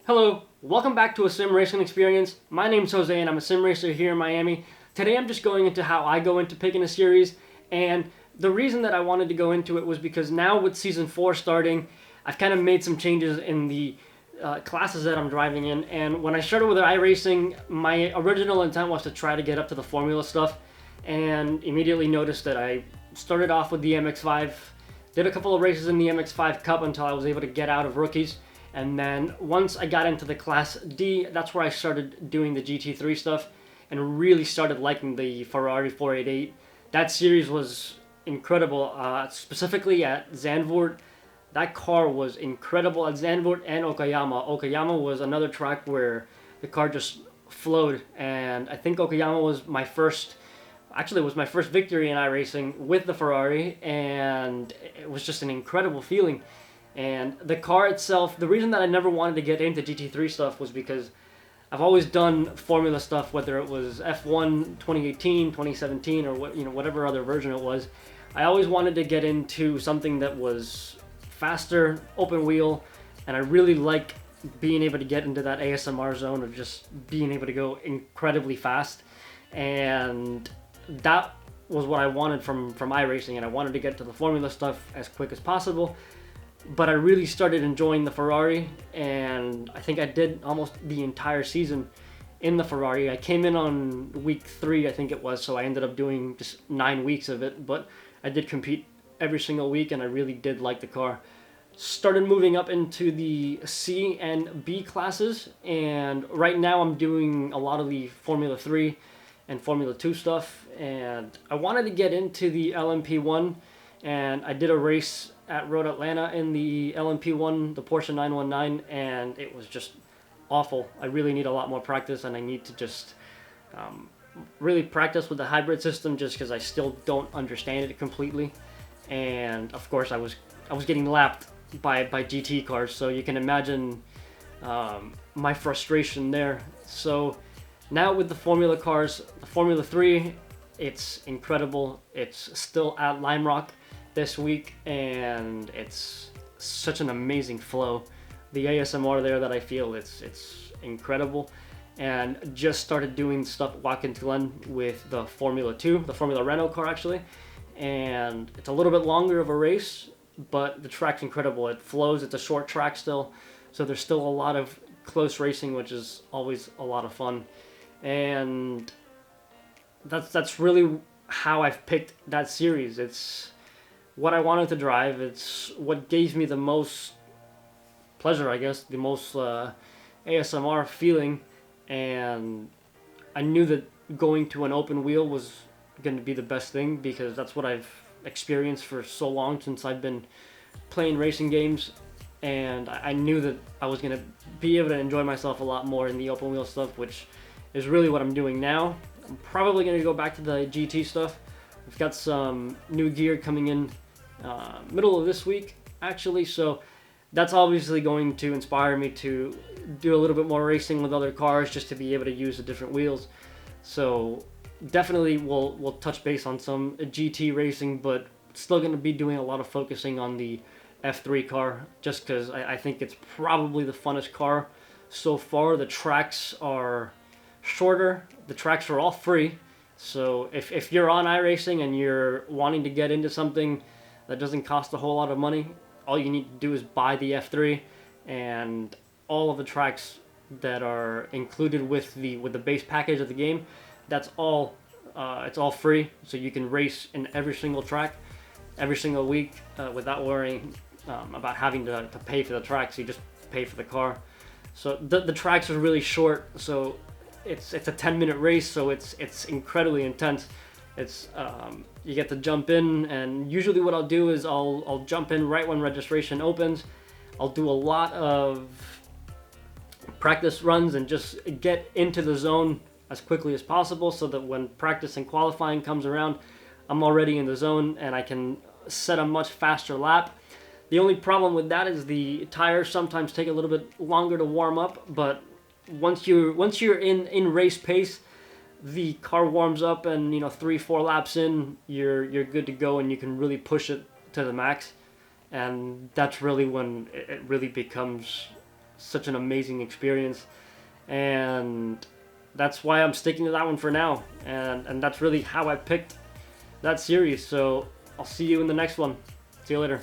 Hello, welcome back to a sim racing experience. My name's Jose and I'm a sim racer here in Miami. Today I'm just going into how I go into picking a series, and the reason that I wanted to go into it was because now with Season 4 starting, I've kind of made some changes in the classes that I'm driving in, and when I started with iRacing, my original intent was to try to get up to the Formula stuff, and immediately noticed that I started off with the MX-5, did a couple of races in the MX-5 Cup until I was able to get out of rookies. And then once I got into the Class D, that's where I started doing the GT3 stuff and really started liking the Ferrari 488. That series was incredible, specifically at Zandvoort. That car was incredible at Zandvoort and Okayama. Okayama was another track where the car just flowed, and I think Okayama was my first victory in iRacing with the Ferrari, and it was just an incredible feeling. And the car itself, the reason that I never wanted to get into GT3 stuff was because I've always done Formula stuff, whether it was F1 2018, 2017, or whatever other version it was. I always wanted to get into something that was faster, open wheel, and I really like being able to get into that ASMR zone of just being able to go incredibly fast. And that was what I wanted from iRacing, and I wanted to get to the Formula stuff as quick as possible. But I really started enjoying the Ferrari, and I think I did almost the entire season in the Ferrari. I came in on week 3, I think it was, so I ended up doing just 9 weeks of it, but I did compete every single week, and I really did like the car. Started moving up into the C and B classes, and right now I'm doing a lot of the Formula 3 and Formula 2 stuff, and I wanted to get into the LMP1, and I did a race at Road Atlanta in the LMP1, the Porsche 919, and it was just awful. I really need a lot more practice, and I need to just really practice with the hybrid system, just because I still don't understand it completely. And of course, I was getting lapped by GT cars, so you can imagine my frustration there. So now with the Formula cars, the Formula 3, it's incredible. It's still at Lime Rock this week, and it's such an amazing flow. The ASMR there that I feel, it's incredible. And just started doing stuff at Watkins Glen with the Formula 2, the Formula Renault car actually, and it's a little bit longer of a race, but the track's incredible. It flows. It's a short track still, so there's still a lot of close racing, which is always a lot of fun. And that's really how I've picked that series. It's what I wanted to drive. It's what gave me the most pleasure, I guess, the most ASMR feeling, and I knew that going to an open wheel was going to be the best thing, because that's what I've experienced for so long since I've been playing racing games, and I knew that I was going to be able to enjoy myself a lot more in the open wheel stuff, which is really what I'm doing now. I'm probably going to go back to the GT stuff. I've got some new gear coming in middle of this week actually, so that's obviously going to inspire me to do a little bit more racing with other cars, just to be able to use the different wheels. So definitely we'll touch base on some GT racing, but still going to be doing a lot of focusing on the F3 car, just because I think it's probably the funnest car so far. The tracks are shorter, the tracks are all free, so if you're on iRacing and you're wanting to get into something that doesn't cost a whole lot of money, all you need to do is buy the F3, and all of the tracks that are included with the base package of the game, that's all it's all free, so you can race in every single track every single week without worrying about having to pay for the tracks. You just pay for the car. So the tracks are really short, so it's a 10-minute race, so it's incredibly intense. It's you get to jump in, and usually what I'll do is I'll jump in right when registration opens. I'll do a lot of practice runs and just get into the zone as quickly as possible, so that when practice and qualifying comes around, I'm already in the zone and I can set a much faster lap. The only problem with that is the tires sometimes take a little bit longer to warm up, but once you're in race pace, the car warms up, and 3-4 laps in, you're good to go, and you can really push it to the max. And that's really when it really becomes such an amazing experience, and that's why I'm sticking to that one for now, and that's really how I picked that series. So I'll see you in the next one. See you later.